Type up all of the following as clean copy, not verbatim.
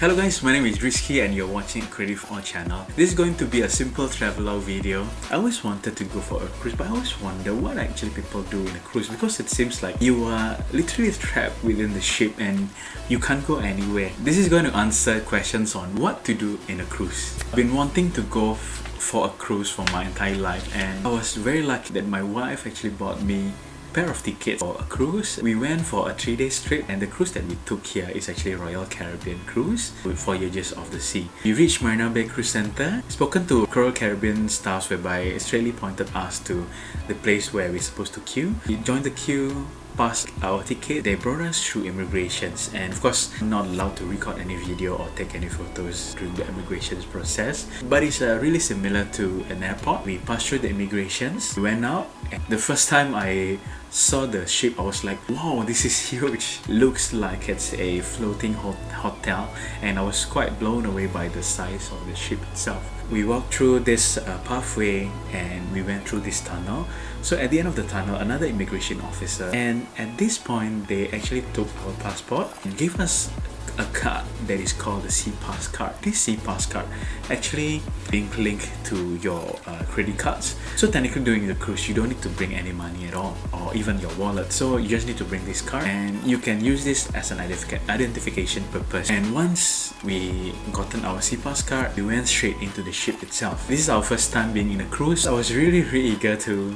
Hello guys, my name is Rizky and you're watching ACREATIVEALT channel. This is going to be a simple traveler video. I always wanted to go for a cruise, but I always wonder what actually people do in a cruise, because it seems like you are literally trapped within the ship and you can't go anywhere. This is going to answer questions on what to do in a cruise. I've been wanting to go for a cruise for my entire life, and I was very lucky that my wife actually bought me pair of tickets for a cruise. We went for a 3-day trip, and the cruise that we took here is actually a Royal Caribbean cruise with Voyages of the Sea. We reached Marina Bay Cruise Center, spoken to Royal Caribbean staffs whereby straightly pointed us to the place where we're supposed to queue. We joined the queue, passed our ticket. They brought us through immigrations, and of course I'm not allowed to record any video or take any photos during the immigration process, but it's really similar to an airport. We passed through the immigrations, we went out, and the first time I saw the ship I was like, wow, this is huge. Looks like it's a floating hotel, and I was quite blown away by the size of the ship itself. We walked through this pathway and we went through this tunnel. So at the end of the tunnel, another immigration officer, and at this point they actually took our passport and gave us a card that is called the Sea Pass card. This Sea Pass card actually being linked to your credit cards. So technically during the cruise you don't need to bring any money at all, or even your wallet. So you just need to bring this card and you can use this as an identification purpose. And once we gotten our Sea Pass card, we went straight into the ship itself. This is our first time being in a cruise. I was really eager to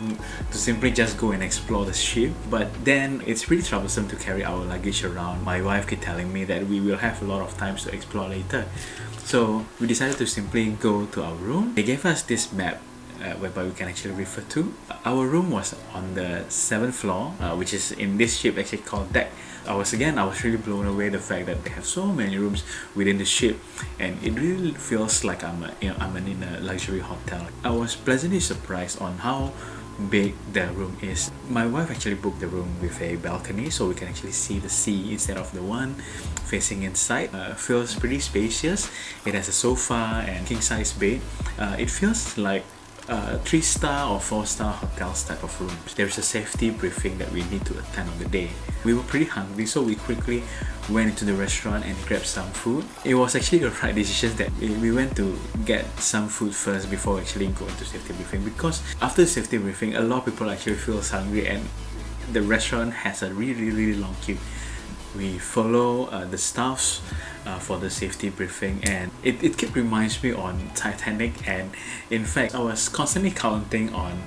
simply just go and explore the ship, but then it's really troublesome to carry our luggage around. My wife kept telling me that we will have a lot of times to explore later. So we decided to simply go to our room. They gave us this map whereby we can actually refer to. Our room was on the 7th floor, which is in this ship actually called deck. I was really blown away the fact that they have so many rooms within the ship, and it really feels like I'm in a luxury hotel. I was pleasantly surprised on how big the room is. My wife actually booked the room with a balcony, so we can actually see the sea instead of the one facing inside. Feels pretty spacious. It has a sofa and king size bed. It feels like 3-star or 4-star hotels type of rooms. There's a safety briefing that we need to attend on the day. We were pretty hungry, so we quickly went into the restaurant and grabbed some food. It was actually a right decision that we went to get some food first before actually going to safety briefing, because after the safety briefing a lot of people actually feels hungry and the restaurant has a really long queue. We follow the staffs for the safety briefing, and it kept reminds me on Titanic, and in fact I was constantly counting on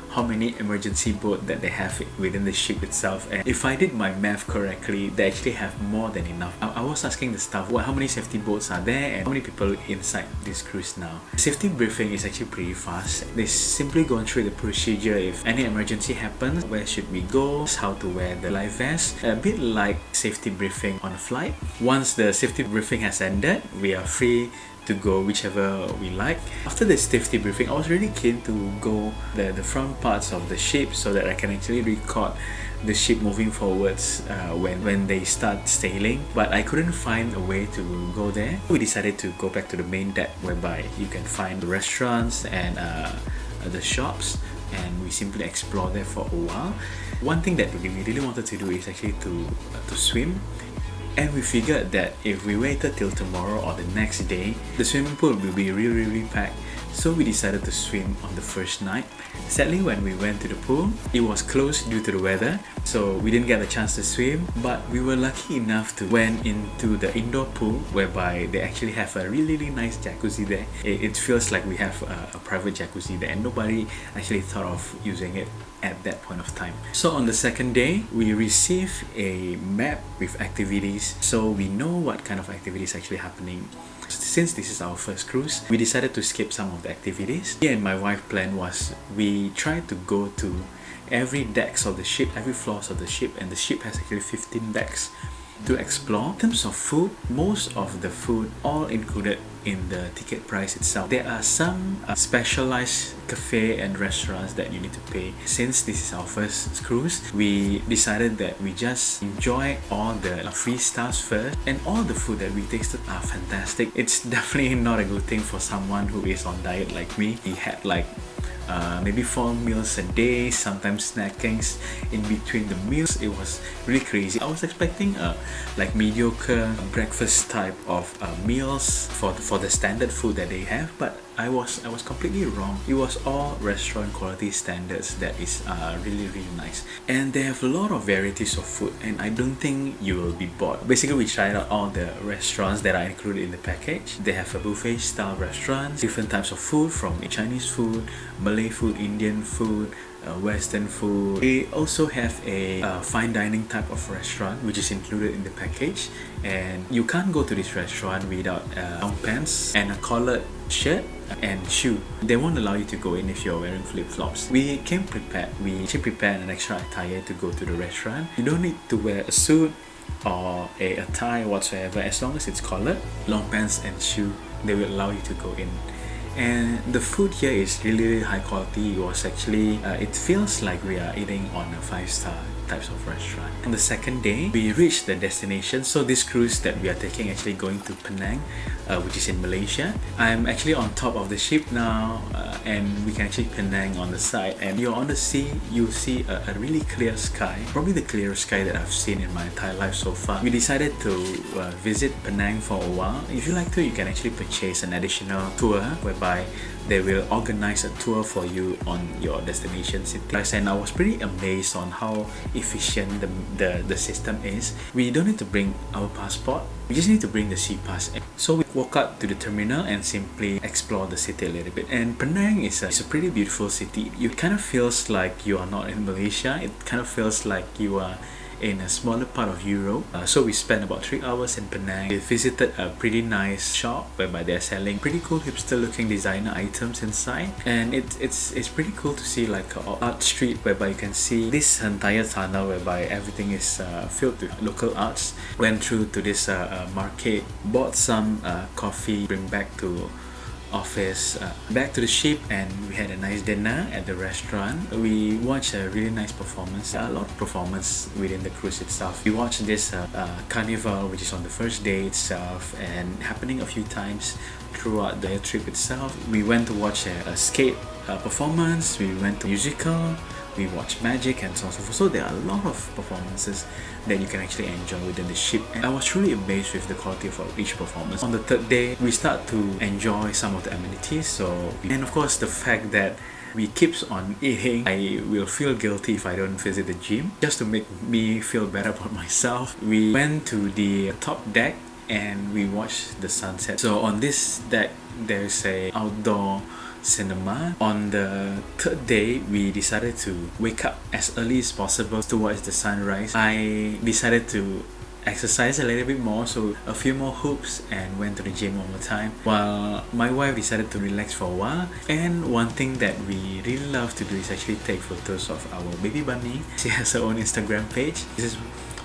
how many emergency boats that they have within the ship itself, and if I did my math correctly, they actually have more than enough. I was asking the staff how many safety boats are there and how many people inside this cruise now. Safety briefing is actually pretty fast. They simply go through the procedure. If any emergency happens, where should we go, how to wear the life vest, a bit like safety briefing on a flight. Once the safety briefing has ended, we are free to go whichever we like. After the safety briefing, I was really keen to go the front parts of the ship so that I can actually record the ship moving forwards when they start sailing, but I couldn't find a way to go there. We decided to go back to the main deck whereby you can find the restaurants and the shops, and we simply explore there for a while. One thing that we really wanted to do is actually to swim. And we figured that if we waited till tomorrow or the next day, the swimming pool will be really packed. So we decided to swim on the first night. Sadly, when we went to the pool, it was closed due to the weather, so we didn't get a chance to swim. But we were lucky enough to went into the indoor pool whereby they actually have a really nice jacuzzi there. It feels like we have a private jacuzzi there, and nobody actually thought of using it at that point of time. So on the second day, we received a map with activities, so we know what kind of activities actually happening. Since this is our first cruise, we decided to skip some of the activities. Me and my wife plan was we tried to go to every decks of the ship, every floors of the ship, and the ship has actually 15 decks to explore. In terms of food, most of the food all included in the ticket price itself. There are some specialized cafe and restaurants that you need to pay. Since this is our first cruise, we decided that we just enjoy all the free stuff first, and all the food that we tasted are fantastic. It's definitely not a good thing for someone who is on diet like me. We had like maybe 4 meals a day, sometimes snackings in between the meals. It was really crazy. I was expecting a like mediocre breakfast type of meals for the standard food that they have, but I was completely wrong. It was all restaurant quality standards that is really nice, and they have a lot of varieties of food, and I don't think you will be bored. Basically, we tried out all the restaurants that are included in the package. They have a buffet style restaurants, different types of food from Chinese food, Malay food, Indian food, Western food. They also have a fine dining type of restaurant which is included in the package, and you can't go to this restaurant without long pants and a collared shirt and shoe. They won't allow you to go in if you're wearing flip-flops. We came prepared. We actually prepared an extra attire to go to the restaurant. You don't need to wear a suit or a tie whatsoever. As long as it's collared, long pants and shoe, they will allow you to go in. And the food here is really high quality. It was actually it feels like we are eating on a 5-star types of restaurant. On the second day, we reached the destination. So this cruise that we are taking actually going to Penang, which is in Malaysia. I'm actually on top of the ship now, and we can actually Penang on the side, and you're on the sea. You see a really clear sky, probably the clearest sky that I've seen in my entire life so far. We decided to visit Penang for a while. If you like to, you can actually purchase an additional tour whereby they will organize a tour for you on your destination city. And I was pretty amazed on how efficient the system is. We don't need to bring our passport, we just need to bring the sea pass. So we walk up to the terminal and simply explore the city a little bit. And Penang is a pretty beautiful city. It kind of feels like you are not in Malaysia. It kind of feels like you are in a smaller part of Europe. So we spent about 3 hours in Penang. We visited a pretty nice shop whereby they're selling pretty cool hipster looking designer items inside, and it's pretty cool to see like an art street whereby you can see this entire tunnel whereby everything is filled with local arts. Went through to this market, bought some coffee, bring back to office, back to the ship, and we had a nice dinner at the restaurant. We watched a really nice performance, a lot of performance within the cruise itself. We watched this carnival, which is on the first day itself and happening a few times throughout the trip itself. We went to watch a skate performance, we went to musical, we watched magic, and so on and so forth. So there are a lot of performances that you can actually enjoy within the ship, and I was truly amazed with the quality of each performance. On the third day, we start to enjoy some of the amenities, and of course the fact that we keeps on eating. I will feel guilty if I don't visit the gym, just to make me feel better about myself. We went to the top deck and we watched the sunset. So on this deck there's a outdoor cinema. On the third day, we decided to wake up as early as possible to watch the sunrise. I decided to exercise a little bit more, so a few more hoops, and went to the gym one more time, while my wife decided to relax for a while. And one thing that we really love to do is actually take photos of our baby bunny. She has her own Instagram page. This is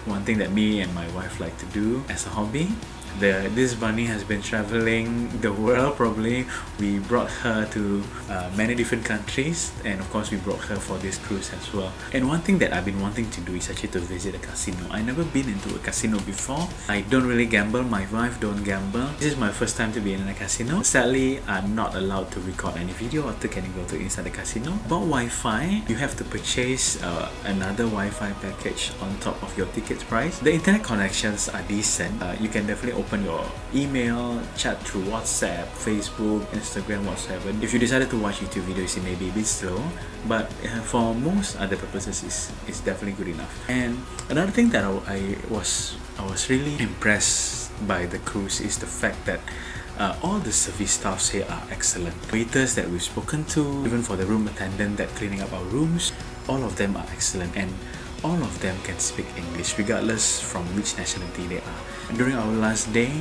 one thing that me and my wife like to do as a hobby. This bunny has been traveling the world probably. We brought her to many different countries, and of course we brought her for this cruise as well. And one thing that I've been wanting to do is actually to visit a casino. I've never been into a casino before. I don't really gamble, my wife don't gamble. This is my first time to be in a casino. Sadly, I'm not allowed to record any video or take any photo inside the casino. About Wi-Fi, you have to purchase another Wi-Fi package on top of your ticket price. The internet connections are decent. You can definitely open your email, chat through WhatsApp, Facebook, Instagram, whatsoever. If you decided to watch YouTube videos, it may be a bit slow, but for most other purposes, it's definitely good enough. And another thing that I was really impressed by the cruise is the fact that all the service staffs here are excellent. Waiters that we've spoken to, even for the room attendant that cleaning up our rooms, all of them are excellent, and all of them can speak English regardless from which nationality they are. During our last day,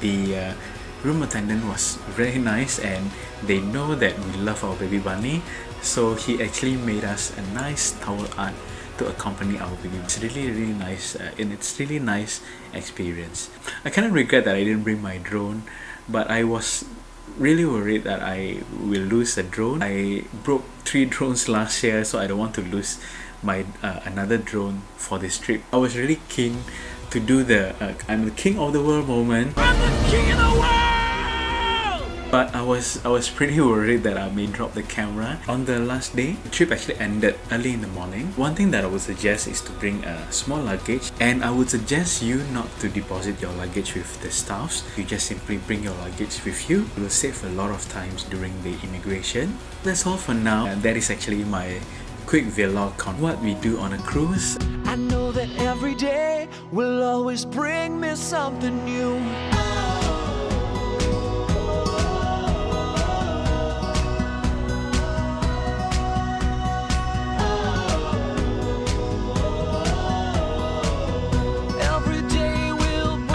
the room attendant was very nice, and they know that we love our baby bunny, so he actually made us a nice towel art to accompany our baby. It's really nice, and it's really nice experience. I kind of regret that I didn't bring my drone, but I was really worried that I will lose a drone. I broke 3 drones last year, so I don't want to lose my another drone for this trip. I was really keen to do the I'm the king of the world moment. I'm the king of the world! But I was pretty worried that I may drop the camera. On the last day, the trip actually ended early in the morning. One thing that I would suggest is to bring a small luggage, and I would suggest you not to deposit your luggage with the staffs. You just simply bring your luggage with you. It will save a lot of times during the immigration. That's all for now. And that is actually my quick vlog on what we do on a cruise. I know that every day will always bring me something new.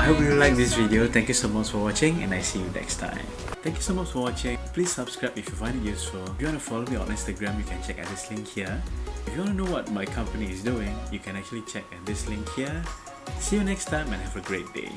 I hope you like this video. Thank you so much for watching, and I see you next time. Thank you so much for watching. Please subscribe if you find it useful. If you want to follow me on Instagram, you can check at this link here. If you want to know what my company is doing, you can actually check at this link here. See you next time and have a great day.